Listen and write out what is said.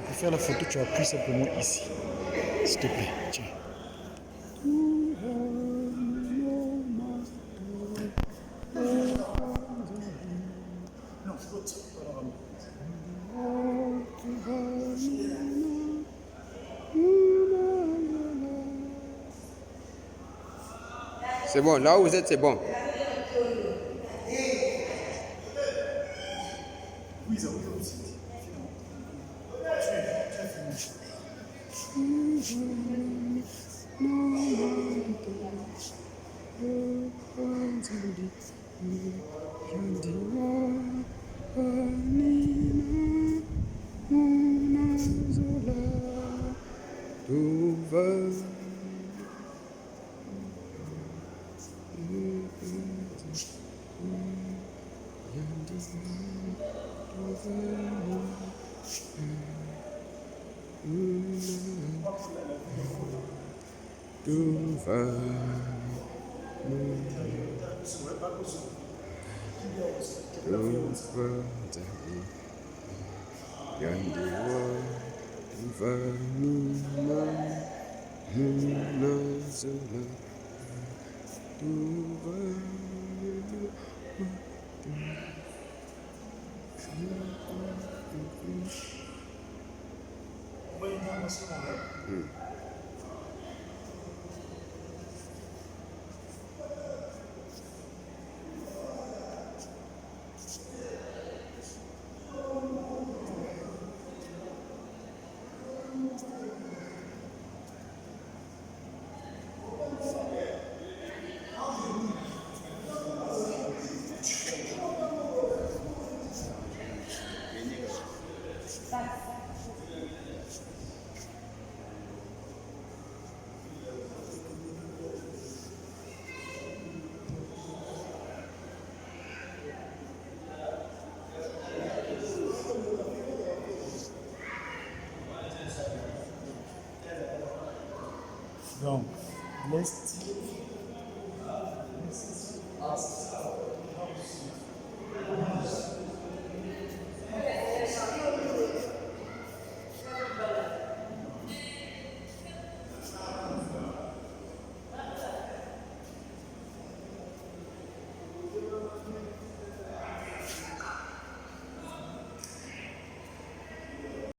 Pour faire la photo, tu appuies simplement ici. S'il te plaît, tiens. C'est bon, là où vous êtes, c'est bon. Oui, ça vous aussi. Tout va. Tout va. Donc, l'Est